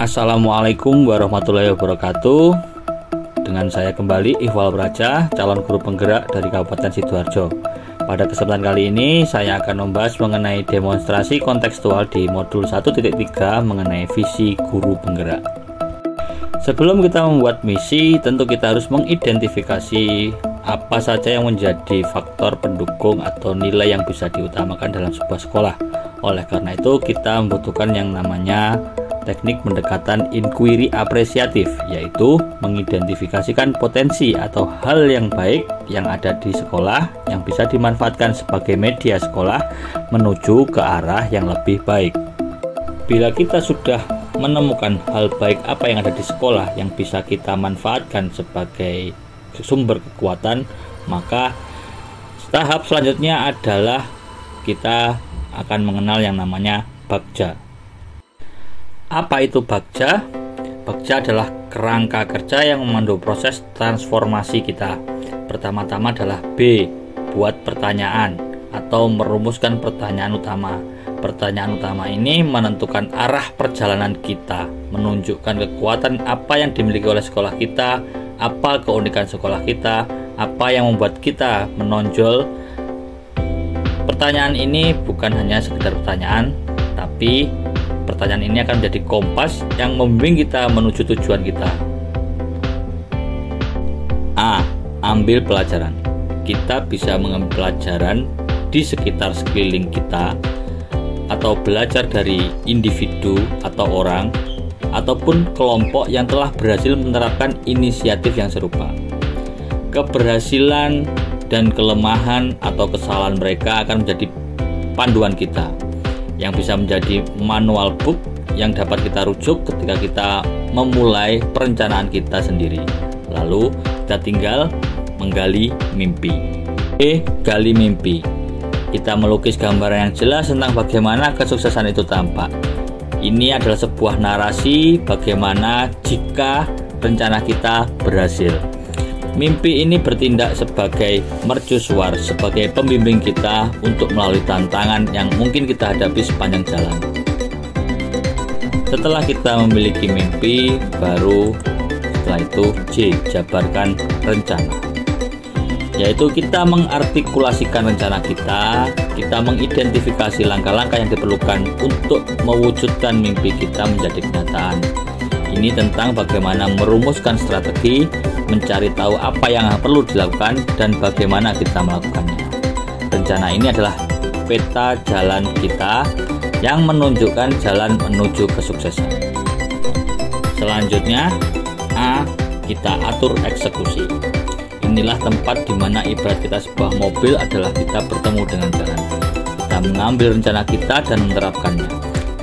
Assalamualaikum warahmatullahi wabarakatuh. Dengan saya kembali Iqbal Praja, calon guru penggerak dari Kabupaten Sidoarjo. Pada kesempatan kali ini saya akan membahas mengenai demonstrasi kontekstual di modul 1.3 mengenai visi guru penggerak. Sebelum kita membuat misi, tentu kita harus mengidentifikasi apa saja yang menjadi faktor pendukung atau nilai yang bisa diutamakan dalam sebuah sekolah. Oleh karena itu, kita membutuhkan yang namanya teknik pendekatan inquiry apresiatif, yaitu mengidentifikasikan potensi atau hal yang baik yang ada di sekolah yang bisa dimanfaatkan sebagai media sekolah menuju ke arah yang lebih baik. Bila kita sudah menemukan hal baik apa yang ada di sekolah yang bisa kita manfaatkan sebagai sumber kekuatan, maka tahap selanjutnya adalah kita akan mengenal yang namanya bagja. Apa itu bagja? Bagja adalah kerangka kerja yang memandu proses transformasi kita. Pertama-tama adalah B, buat pertanyaan atau merumuskan pertanyaan utama. Pertanyaan utama ini menentukan arah perjalanan kita, menunjukkan kekuatan apa yang dimiliki oleh sekolah kita, apa keunikan sekolah kita, apa yang membuat kita menonjol. Pertanyaan ini bukan hanya sekedar pertanyaan, tapi pertanyaan ini akan menjadi kompas yang membimbing kita menuju tujuan kita. A. Ambil pelajaran. Kita bisa mengambil pelajaran di sekitar sekeliling kita, atau belajar dari individu atau orang, ataupun kelompok yang telah berhasil menerapkan inisiatif yang serupa. Keberhasilan dan kelemahan atau kesalahan mereka akan menjadi panduan kita, yang bisa menjadi manual book yang dapat kita rujuk ketika kita memulai perencanaan kita sendiri. Lalu kita tinggal menggali mimpi. Gali mimpi. Kita melukis gambaran yang jelas tentang bagaimana kesuksesan itu tampak. Ini adalah sebuah narasi bagaimana jika rencana kita berhasil. Mimpi ini bertindak sebagai mercusuar, sebagai pembimbing kita untuk melalui tantangan yang mungkin kita hadapi sepanjang jalan. Setelah kita memiliki mimpi, baru setelah itu J, jabarkan rencana. Yaitu kita mengartikulasikan rencana kita mengidentifikasi langkah-langkah yang diperlukan untuk mewujudkan mimpi kita menjadi kenyataan. Ini tentang bagaimana merumuskan strategi, mencari tahu apa yang perlu dilakukan, dan bagaimana kita melakukannya. Rencana ini adalah peta jalan kita yang menunjukkan jalan menuju kesuksesan. Selanjutnya, A. Kita atur eksekusi. Inilah tempat di mana ibarat kita sebuah mobil adalah kita bertemu dengan jalan. Kita mengambil rencana kita dan menerapkannya.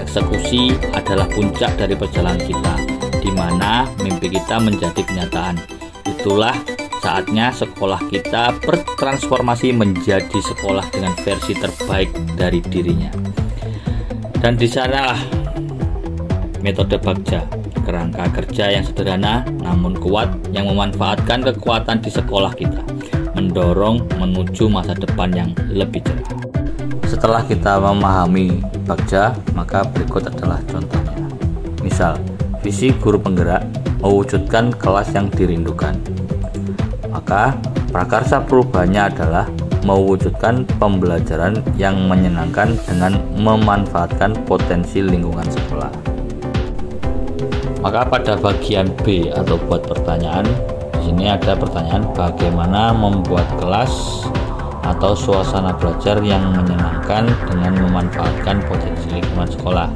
Eksekusi adalah puncak dari perjalanan kita, di mana mimpi kita menjadi kenyataan. Itulah saatnya sekolah kita bertransformasi menjadi sekolah dengan versi terbaik dari dirinya. Dan di sanalah metode bagja, kerangka kerja yang sederhana namun kuat yang memanfaatkan kekuatan di sekolah kita, mendorong menuju masa depan yang lebih cerah. Setelah kita memahami bagja, maka berikut adalah contohnya. Misal, visi guru penggerak mewujudkan kelas yang dirindukan. Maka prakarsa perubahannya adalah mewujudkan pembelajaran yang menyenangkan dengan memanfaatkan potensi lingkungan sekolah. Maka pada bagian B atau buat pertanyaan, di sini ada pertanyaan bagaimana membuat kelas atau suasana belajar yang menyenangkan dengan memanfaatkan potensi lingkungan sekolah.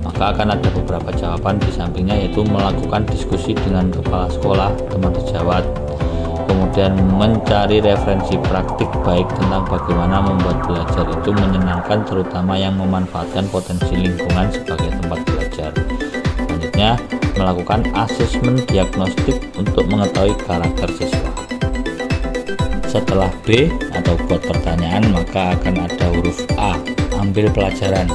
Maka akan ada beberapa jawaban di sampingnya, yaitu melakukan diskusi dengan kepala sekolah, teman sejawat, kemudian mencari referensi praktik baik tentang bagaimana membuat belajar itu menyenangkan, terutama yang memanfaatkan potensi lingkungan sebagai tempat belajar. Selanjutnya, melakukan asesmen diagnostik untuk mengetahui karakter siswa. Setelah B atau buat pertanyaan, maka akan ada huruf A, ambil pelajaran.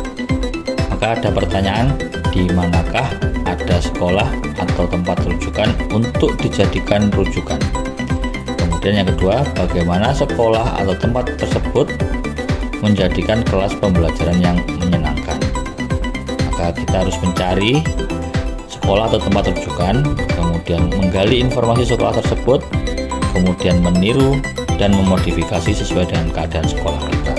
Maka ada pertanyaan, di manakah ada sekolah atau tempat rujukan untuk dijadikan rujukan. Kemudian yang kedua, bagaimana sekolah atau tempat tersebut menjadikan kelas pembelajaran yang menyenangkan. Maka kita harus mencari sekolah atau tempat rujukan, kemudian menggali informasi sekolah tersebut, kemudian meniru dan memodifikasi sesuai dengan keadaan sekolah kita.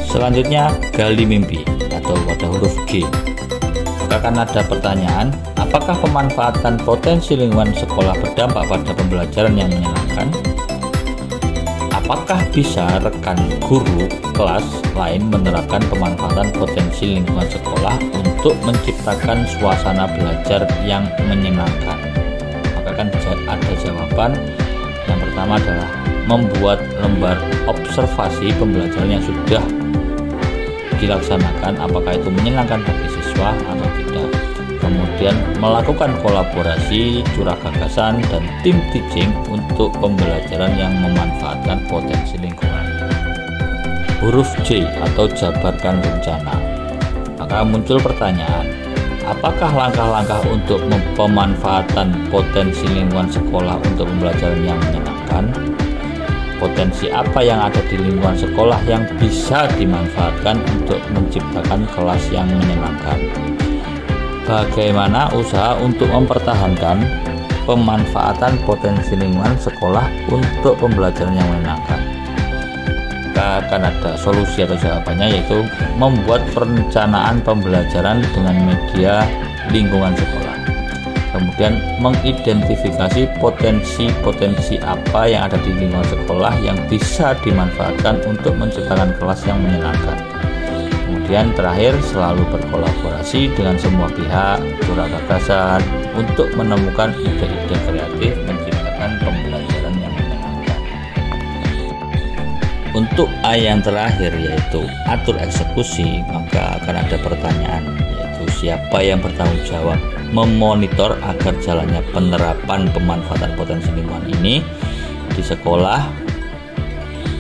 Selanjutnya, gali mimpi atau pada huruf G. Maka akan ada pertanyaan, apakah pemanfaatan potensi lingkungan sekolah berdampak pada pembelajaran yang menyenangkan? Apakah bisa rekan guru kelas lain menerapkan pemanfaatan potensi lingkungan sekolah untuk menciptakan suasana belajar yang menyenangkan? Maka akan ada jawaban. Yang pertama adalah membuat lembar observasi pembelajaran yang sudah dilaksanakan, apakah itu menyenangkan bagi siswa atau tidak. Kemudian melakukan kolaborasi, curah gagasan, dan tim teaching untuk pembelajaran yang memanfaatkan potensi lingkungan. Huruf J atau jabarkan rencana. Maka muncul pertanyaan, apakah langkah-langkah untuk pemanfaatan potensi lingkungan sekolah untuk pembelajaran yang menyenangkan? Potensi apa yang ada di lingkungan sekolah yang bisa dimanfaatkan untuk menciptakan kelas yang menyenangkan? Bagaimana usaha untuk mempertahankan pemanfaatan potensi lingkungan sekolah untuk pembelajaran yang menyenangkan? Kita akan ada solusi atau jawabannya, yaitu membuat perencanaan pembelajaran dengan media lingkungan sekolah. Kemudian mengidentifikasi potensi-potensi apa yang ada di lingkungan sekolah yang bisa dimanfaatkan untuk menciptakan kelas yang menyenangkan. Kemudian terakhir, selalu berkolaborasi dengan semua pihak, curah gagasan untuk menemukan ide-ide kreatif menciptakan pembelajaran yang menyenangkan. Untuk A yang terakhir, yaitu atur eksekusi, maka akan ada pertanyaan, yaitu siapa yang bertanggung jawab memonitor agar jalannya penerapan pemanfaatan potensi lingkungan ini di sekolah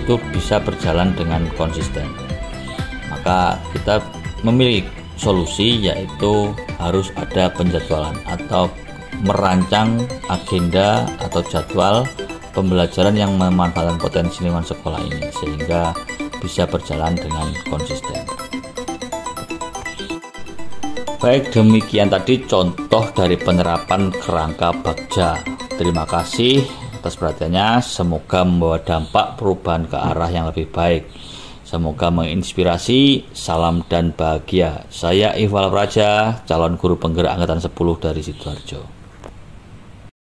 itu bisa berjalan dengan konsisten. Maka kita memiliki solusi, yaitu harus ada penjadwalan atau merancang agenda atau jadwal pembelajaran yang memanfaatkan potensi lingkungan sekolah ini sehingga bisa berjalan dengan konsisten. Baik, demikian tadi contoh dari penerapan kerangka Bagja. Terima kasih atas perhatiannya. Semoga membawa dampak perubahan ke arah yang lebih baik. Semoga menginspirasi. Salam dan bahagia. Saya Ihwal Praja, calon guru penggerak angkatan 10 dari Sidoarjo.